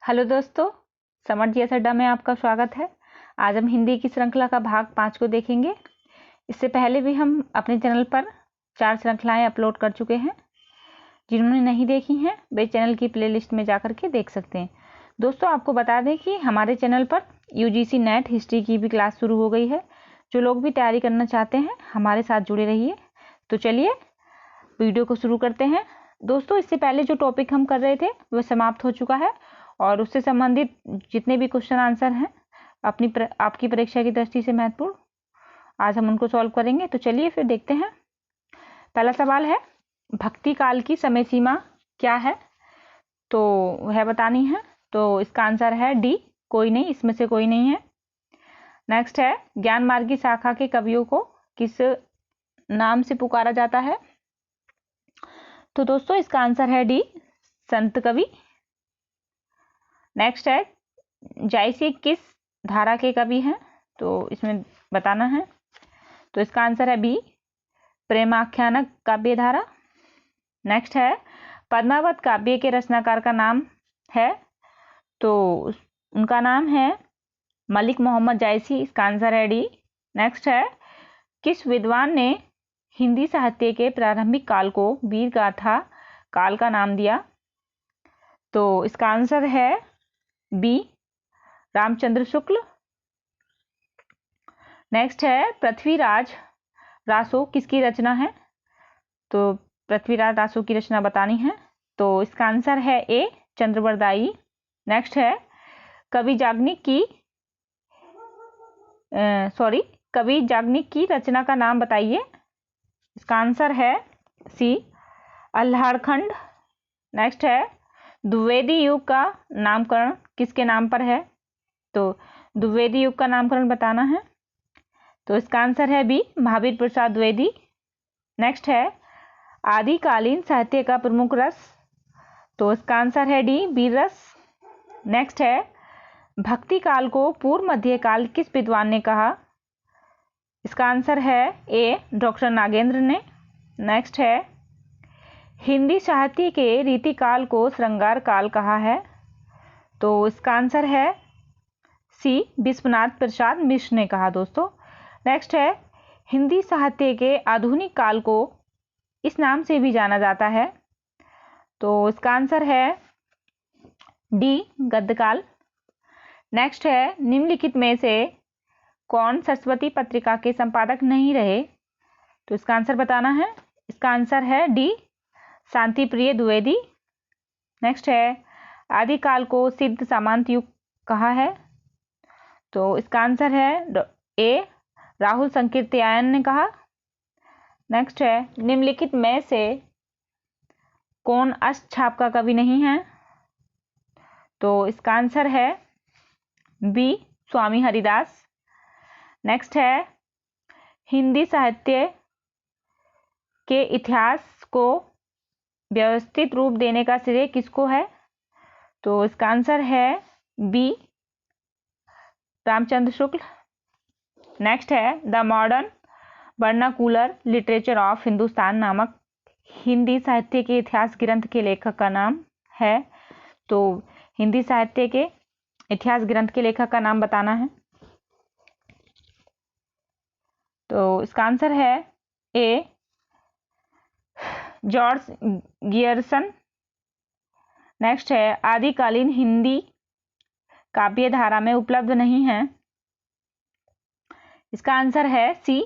Hello दोस्तों, summer जी अड्डा में आपका स्वागत है। आज हम हिंदी की श्रृंखला का भाग 5 को देखेंगे। इससे पहले भी हम अपने चैनल पर 4 श्रृंखलाएं अपलोड कर चुके हैं। जिन्होंने नहीं देखी हैं वे चैनल की प्लेलिस्ट में जाकर के देख सकते हैं। दोस्तों, आपको बता दें कि हमारे चैनल पर यूजीसी नेट हिस्ट्री की भी क्लास शुरू हो गई है। जो लोग भी तैयारी करना चाहते हैं हमारे साथ जुड़े रहिए। तो चलिए वीडियो को शुरू करते हैं। दोस्तों, इससे पहले जो टॉपिक हम कर रहे थे वह समाप्त हो चुका है और उससे संबंधित जितने भी क्वेश्चन आंसर हैं आपकी परीक्षा की दृष्टि से महत्वपूर्ण, आज हम उनको सॉल्व करेंगे। तो चलिए फिर देखते हैं। पहला सवाल है, भक्ति काल की समय सीमा क्या है? तो वह बतानी है। तो इसका आंसर है डी, कोई नहीं, इसमें से कोई नहीं है। नेक्स्ट है, ज्ञान मार्ग की शाखा के कवियों को किस नाम से पुकारा जाता है? तो दोस्तों इसका आंसर है डी, संत कवि। नेक्स्ट है, जायसी किस धारा के कवि हैं? तो इसमें बताना है। तो इसका आंसर है बी, प्रेमाख्यानक काव्य धारा। नेक्स्ट है, पद्मावत काव्य के रचनाकार का नाम है? तो उनका नाम है मलिक मोहम्मद जायसी, इसका आंसर है डी। नेक्स्ट है, किस विद्वान ने हिंदी साहित्य के प्रारंभिक काल को वीर गाथा काल का नाम दिया? तो इसका आंसर है बी, रामचंद्र शुक्ल। नेक्स्ट है, पृथ्वीराज रासो किसकी रचना है? तो पृथ्वीराज रासो की रचना बतानी है। तो इसका आंसर है ए, चंद्रवरदाई। नेक्स्ट है, कवि जाग्निक की रचना का नाम बताइए। इसका आंसर है सी, अल्हाड़खंड। नेक्स्ट है, द्विवेदी युग का नामकरण किसके नाम पर है? तो द्विवेदी युग का नामकरण बताना है। तो इसका आंसर है बी, महावीर प्रसाद द्विवेदी। नेक्स्ट है, आदिकालीन साहित्य का प्रमुख रस? तो इसका आंसर है डी, वीर रस। नेक्स्ट है, भक्ति काल को पूर्व मध्य काल किस विद्वान ने कहा? इसका आंसर है ए, डॉक्टर नागेंद्र ने। नेक्स्ट है, हिंदी साहित्य के रीतिकाल को श्रृंगार काल कहा है? तो इसका आंसर है सी, विश्वनाथ प्रसाद मिश्र ने कहा दोस्तों। नेक्स्ट है, हिंदी साहित्य के आधुनिक काल को इस नाम से भी जाना जाता है? तो इसका आंसर है डी, गद्यकाल। नेक्स्ट है, निम्नलिखित में से कौन सरस्वती पत्रिका के संपादक नहीं रहे? तो इसका आंसर बताना है। इसका आंसर है डी, शांति प्रिय द्विवेदी। नेक्स्ट है, आदिकाल को सिद्ध सामंत युग कहा है? तो इसका आंसर है ए, राहुल संकीर्त्यायन ने कहा। नेक्स्ट है, निम्नलिखित में से कौन अष्टछाप का कवि नहीं है? तो इसका आंसर है बी, स्वामी हरिदास। नेक्स्ट है, हिंदी साहित्य के इतिहास को व्यवस्थित रूप देने का श्रेय किसको है? तो इसका आंसर है बी, रामचंद्र शुक्ल। नेक्स्ट है, the modern vernacular literature of Hindustan नामक हिंदी साहित्य के इतिहास ग्रंथ के लेखक का नाम है? तो हिंदी साहित्य के इतिहास ग्रंथ के लेखक का नाम बताना है। तो इसका आंसर है ए, जॉर्ज गियर्सन। नेक्स्ट है, आदिकालीन हिंदी काव्य धारा में उपलब्ध नहीं है? इसका आंसर है सी,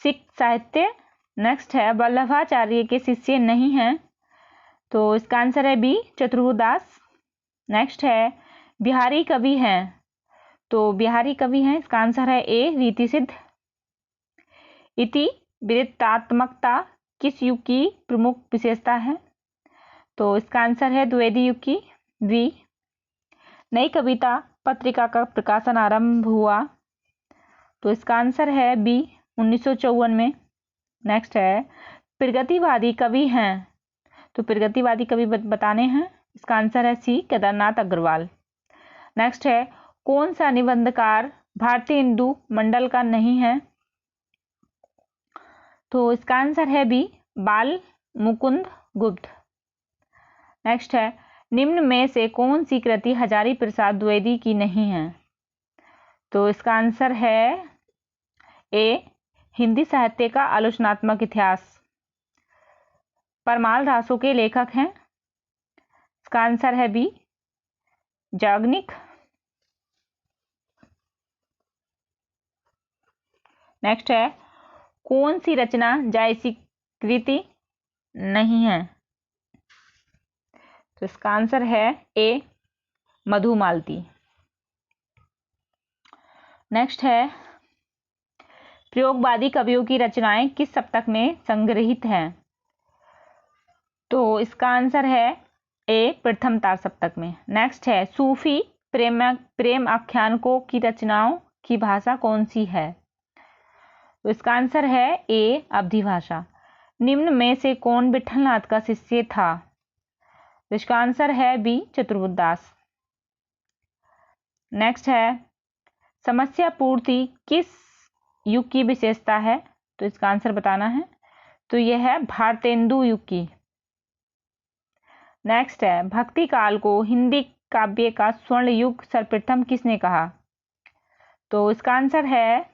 सिख साहित्य। नेक्स्ट है, वल्लभाचार्य के शिष्य नहीं हैं? तो इसका आंसर है बी, चतुर्दास। नेक्स्ट है, बिहारी कवि हैं? तो बिहारी कवि हैं, इसका आंसर है ए, रीति सिद्ध। इति वृत्तात्मकता किस युग की प्रमुख विशेषता है? तो इसका आंसर है द्विवेदी युग की। बी, नई कविता पत्रिका का प्रकाशन आरंभ हुआ? तो इसका आंसर है बी, 1954 में। नेक्स्ट है, प्रगतिवादी कवि हैं? तो प्रगतिवादी कवि बताने हैं। इसका आंसर है सी, केदारनाथ अग्रवाल। नेक्स्ट है, कौन सा निबंधकार भारतीय हिंदू मंडल का नहीं है? तो इसका आंसर है बी, बाल मुकुंद गुप्त। नेक्स्ट है, निम्न में से कौन सी कृति हजारी प्रसाद द्विवेदी की नहीं है? तो इसका आंसर है ए, हिंदी साहित्य का आलोचनात्मक इतिहास। परमाल रासों के लेखक हैं। इसका आंसर है बी, याज्ञनिक। नेक्स्ट है, कौन सी रचना जायसी कृति नहीं है? तो इसका आंसर है ए, मधुमालती। नेक्स्ट है, प्रयोगवादी कवियों की रचनाएं किस सप्तक में संग्रहित हैं? तो इसका आंसर है ए, प्रथम तार सप्तक में। नेक्स्ट है, सूफी प्रेम आख्यानकों की रचनाओं की भाषा कौन सी है? तो इसका आंसर है ए, अवधी भाषा। निम्न में से कौन विठलनाथ का शिष्य था? तो इसका आंसर है बी, चतुर्बुद्ध दास। नेक्स्ट है, समस्या पूर्ति किस युग की विशेषता है? तो इसका आंसर बताना है। तो यह है भारतेंदु युग की। नेक्स्ट है, भक्ति काल को हिंदी काव्य का स्वर्ण युग सर्वप्रथम किसने कहा? तो इसका आंसर है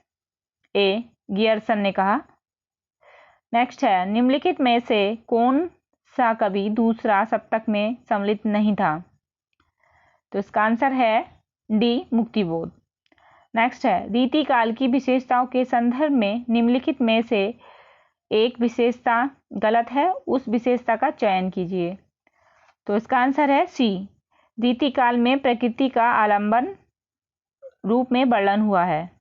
ए, गियर्सन ने कहा। नेक्स्ट है, निम्नलिखित में से कौन सा कवि दूसरा सप्तक में सम्मिलित नहीं था? तो इसका आंसर है डी, मुक्तिबोध। नेक्स्ट है, रीति काल की विशेषताओं के संदर्भ में निम्नलिखित में से एक विशेषता गलत है, उस विशेषता का चयन कीजिए। तो इसका आंसर है सी, रीति काल में प्रकृति का आलंबन रूप में वर्णन हुआ है।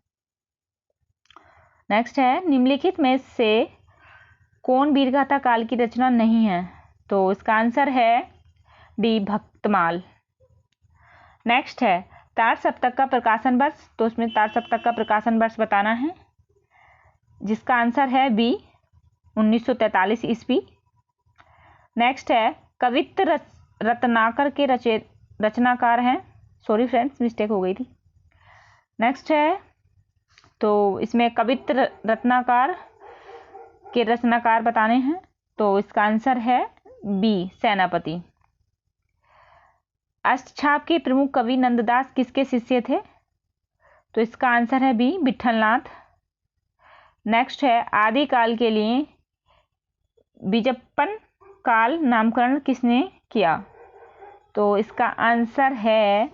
नेक्स्ट है, निम्नलिखित में से कौन वीरगाथा काल की रचना नहीं है? तो इसका आंसर है डी, भक्तमाल। नेक्स्ट है, तार सप्तक का प्रकाशन वर्ष। तो उसमें तार सप्तक का प्रकाशन वर्ष बताना है, जिसका आंसर है बी, 1943 ईस्वी। नेक्स्ट है, कवित्त रत्नाकर के रचनाकार हैं। सॉरी फ्रेंड्स, मिस्टेक हो गई थी। नेक्स्ट है, तो इसमें कवित्त रत्नाकर के रचनाकार बताने हैं। तो इसका आंसर है बी, सेनापति। अष्टछाप के प्रमुख कवि नंददास किसके शिष्य थे? तो इसका आंसर है बी, विठलनाथ। नेक्स्ट है, आदिकाल के लिए बीजप्पन काल नामकरण किसने किया? तो इसका आंसर है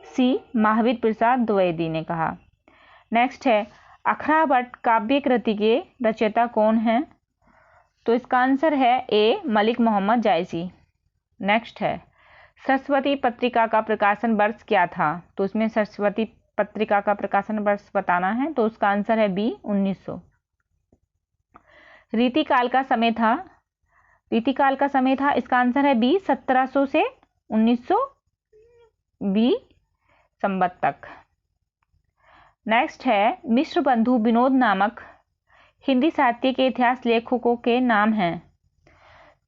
सी, महावीर प्रसाद द्विवेदी ने कहा। नेक्स्ट है, अखरावट काव्य कृति के रचयिता कौन है? तो इसका आंसर है ए, मलिक मोहम्मद जायसी। नेक्स्ट है, सरस्वती पत्रिका का प्रकाशन वर्ष क्या था? तो उसमें सरस्वती पत्रिका का प्रकाशन वर्ष बताना है। तो उसका आंसर है बी, 1900। रीतिकाल का समय था। रीतिकाल का समय था, इसका आंसर है बी, 1700 से 1920 संवत तक। नेक्स्ट है, मिश्र बंधु विनोद नामक हिंदी साहित्य के इतिहास लेखकों के नाम हैं।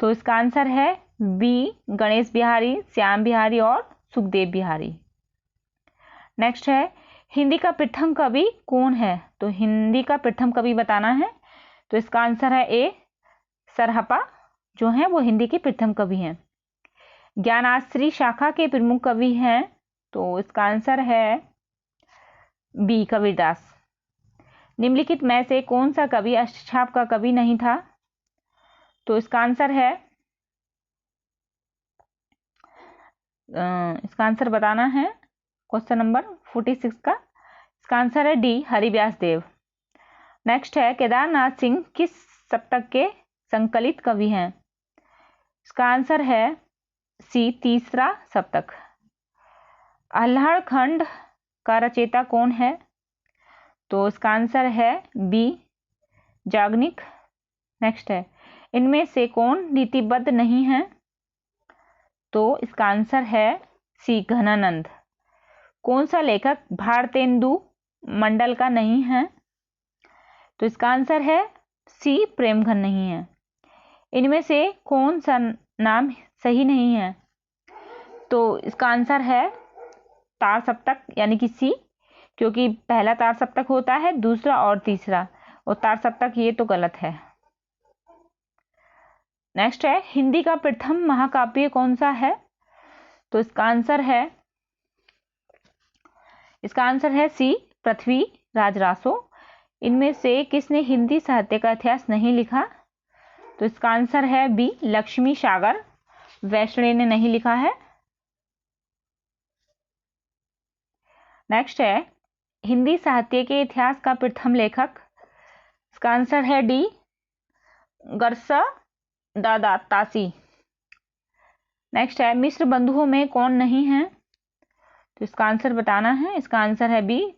तो इसका आंसर है बी, गणेश बिहारी, श्याम बिहारी और सुखदेव बिहारी। नेक्स्ट है, हिंदी का प्रथम कवि कौन है? तो हिंदी का प्रथम कवि बताना है। तो इसका आंसर है ए, सरहपा जो हैं वो हिंदी के प्रथम कवि हैं। ज्ञानाश्री शाखा के प्रमुख कवि हैं। तो इसका आंसर है बी, कबीरदास। निम्नलिखित में से कौन सा कवि अष्टछाप का कवि नहीं था? तो इसका आंसर है, इसका आंसर बताना है क्वेश्चन नंबर 46 का। इसका आंसर है डी, हरिव्यास देव। नेक्स्ट है, केदारनाथ सिंह किस सप्तक के संकलित कवि हैं? इसका आंसर है सी, तीसरा सप्तक। अल्हाड़ खंड का रचयिता कौन है? तो इसका आंसर है बी, याज्ञनिक। नेक्स्ट है, इनमें से कौन नीतिबद्ध नहीं है? तो इसका आंसर है सी, घनानंद। कौन सा लेखक भारतेंदु मंडल का नहीं है? तो इसका आंसर है सी, प्रेमघन नहीं है। इनमें से कौन सा नाम सही नहीं है? तो इसका आंसर है तार सप्तक यानी कि सी, क्योंकि पहला तार सप्तक होता है, दूसरा और तीसरा, और तार सप्तक ये तो गलत है। नेक्स्ट है, हिंदी का प्रथम महाकाव्य कौन सा है? तो इसका आंसर है सी पृथ्वीराज रासो। इनमें से किसने हिंदी साहित्य का इतिहास नहीं लिखा? तो इसका आंसर है बी लक्ष्मी सागर वैष्णव ने नहीं लिखा है। नेक्स्ट है हिंदी साहित्य के इतिहास का प्रथम लेखक। इसका आंसर है डी गरसा दादातासी। नेक्स्ट है मिश्र बंधुओं में कौन नहीं है? तो इसका आंसर बताना है। इसका आंसर है बी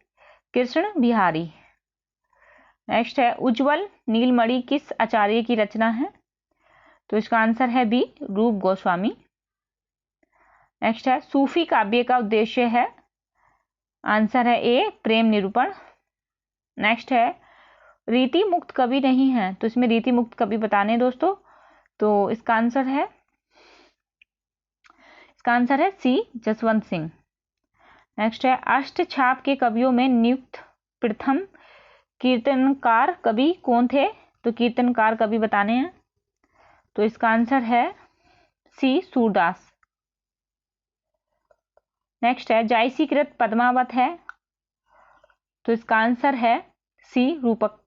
कृष्ण बिहारी। नेक्स्ट है उज्ज्वल नीलमणि किस आचार्य की रचना है? तो इसका आंसर है बी रूप गोस्वामी। नेक्स्ट है सूफी काव्य का उद्देश्य है? आंसर है ए प्रेम निरूपण। नेक्स्ट है रीति मुक्त कवि नहीं है, तो इसमें रीति मुक्त कवि बताने दोस्तों। तो इसका आंसर है सी जसवंत सिंह। नेक्स्ट है अष्टछाप के कवियों में नियुक्त प्रथम कीर्तनकार कवि कौन थे? तो कीर्तनकार कवि बताने हैं। तो इसका आंसर है सी सूरदास। नेक्स्ट है जायसीकृत पद्मावत है, तो इसका आंसर है सी रूपक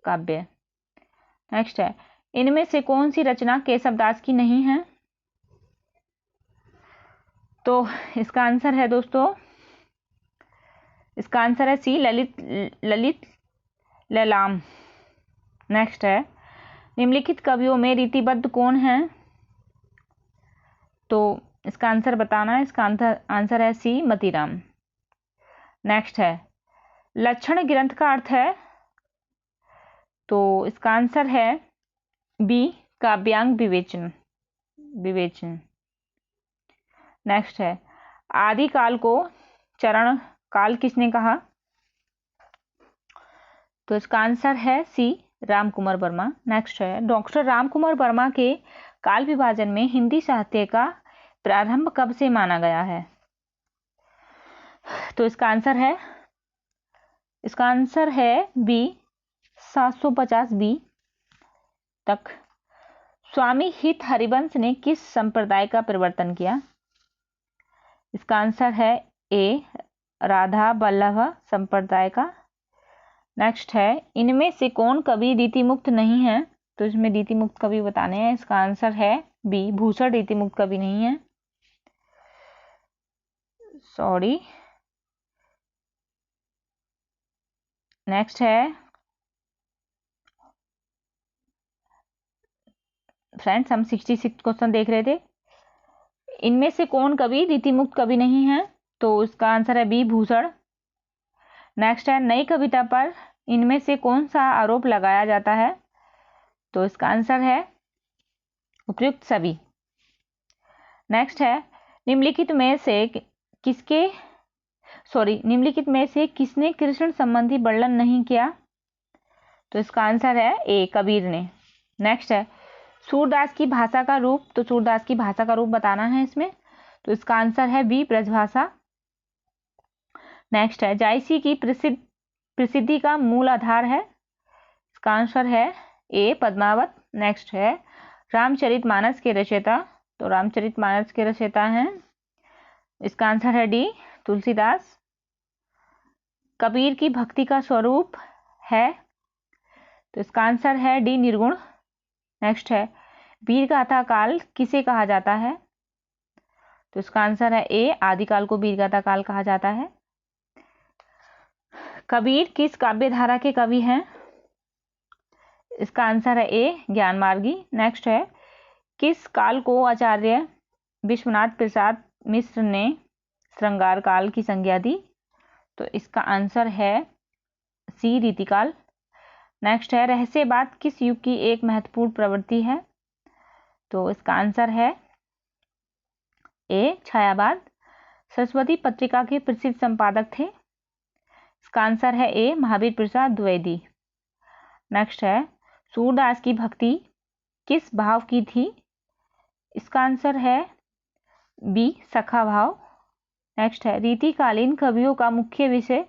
काव्य। नेक्स्ट है इनमें से कौन सी रचना केशवदास की नहीं है? तो इसका आंसर है दोस्तों, इसका आंसर है सी ललित ललाम। नेक्स्ट है निम्नलिखित कवियों में रीतिबद्ध कौन है? तो इसका आंसर बताना है। इसका आंसर है सी मतीराम। नेक्स्ट है लक्षण ग्रंथ का अर्थ है, तो इसका आंसर है बी काव्यांग विवेचन। नेक्स्ट है आदि काल को चरण काल किसने कहा? तो इसका आंसर है सी रामकुमार वर्मा। नेक्स्ट है डॉक्टर रामकुमार वर्मा के काल विभाजन में हिंदी साहित्य का प्रारंभ कब से माना गया है? तो इसका आंसर है बी 750 बी तक। स्वामी हित हरिवंश ने किस संप्रदाय का प्रवर्तन किया? इसका आंसर है ए राधा वल्लभ संप्रदाय का। नेक्स्ट है इनमें से कौन कवि रीतिमुक्त नहीं है? तो इसमें रीतिमुक्त कवि बताने हैं। इसका आंसर है बी भूषण रीतिमुक्त कवि नहीं है। सॉरी। नेक्स्ट है फ्रेंड्स, हम 66 क्वेश्चन देख रहे थे। इनमें से कौन कवि रीतिमुक्त कवि नहीं है? तो इसका आंसर है बी भूषण। नेक्स्ट है नई कविता पर इनमें से कौन सा आरोप लगाया जाता है? तो इसका आंसर है उपयुक्त सभी। नेक्स्ट है निम्नलिखित में से किसने कृष्ण संबंधी वर्णन नहीं किया? तो इसका आंसर है ए कबीर ने। नेक्स्ट है सूरदास की भाषा का रूप, तो सूरदास की भाषा का रूप बताना है इसमें। तो इसका आंसर है बी ब्रजभाषा। नेक्स्ट है जायसी की प्रसिद्धि का मूल आधार है। इसका आंसर है ए पद्मावत। नेक्स्ट है रामचरितमानस के रचयिता, तो रामचरितमानस के रचयिता हैं। इसका आंसर है डी तुलसीदास। कबीर की भक्ति का स्वरूप है, तो इसका आंसर है डी निर्गुण। नेक्स्ट है वीर गाथा काल किसे कहा जाता है? तो इसका आंसर है ए आदिकाल को वीर गाथा काल कहा जाता है। कबीर किस काव्य धारा के कवि हैं? इसका आंसर है ए ज्ञानमार्गी। नेक्स्ट है किस काल को आचार्य विश्वनाथ प्रसाद मिश्र ने श्रृंगार काल की संज्ञा दी? तो इसका आंसर है सी रीतिकाल। नेक्स्ट है रहस्यवाद किस युग की एक महत्वपूर्ण प्रवृत्ति है? तो इसका आंसर है ए छायावाद। सरस्वती पत्रिका के प्रसिद्ध संपादक थे। इसका आंसर है ए महावीर प्रसाद द्विवेदी। नेक्स्ट है सूरदास की भक्ति किस भाव की थी? इसका आंसर है बी सखा भाव। नेक्स्ट है रीतिकालीन कवियों का मुख्य विषय,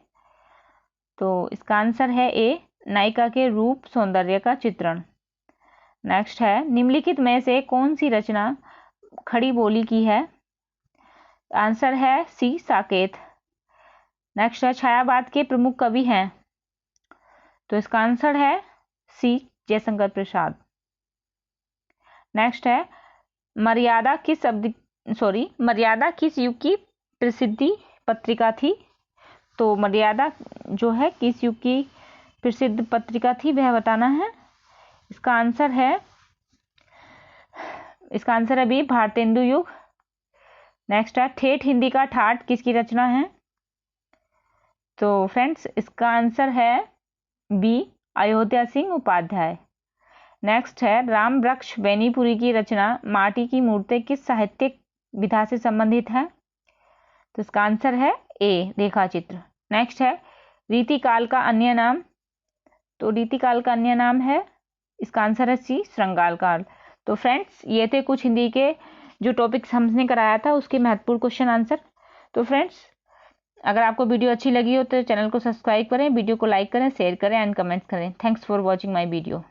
तो इसका आंसर है ए नायिका के रूप सौंदर्य का चित्रण। नेक्स्ट है निम्नलिखित में से कौन सी रचना खड़ी बोली की है? आंसर है सी साकेत। नेक्स्ट है छायावाद के प्रमुख कवि हैं, तो इसका आंसर है सी जयशंकर प्रसाद। नेक्स्ट है मर्यादा किस युग की प्रसिद्धि पत्रिका थी। तो मर्यादा जो है किस युग की प्रसिद्ध पत्रिका थी वह बताना है। इसका आंसर है बी भारतेंदु युग। नेक्स्ट है ठेठ हिंदी का ठाठ किसकी रचना है। तो फ्रेंड्स इसका आंसर है बी अयोध्या सिंह उपाध्याय। नेक्स्ट है राम वृक्ष बेनीपुरी की रचना माटी की मूर्तें किस साहित्यिक विधा से संबंधित है। तो इसका आंसर है ए रेखा चित्र। नेक्स्ट है रीतिकाल का अन्य नाम। तो रीतिकाल का अन्य नाम है, इसका आंसर है सी श्रृंगार काल। तो फ्रेंड्स ये थे कुछ हिंदी के जो टॉपिक्स हमने कराया था उसके महत्वपूर्ण क्वेश्चन आंसर। तो फ्रेंड्स अगर आपको वीडियो अच्छी लगी हो तो चैनल को सब्सक्राइब करें, वीडियो को लाइक करें, शेयर करें एंड कमेंट्स करें। Thanks for watching my video.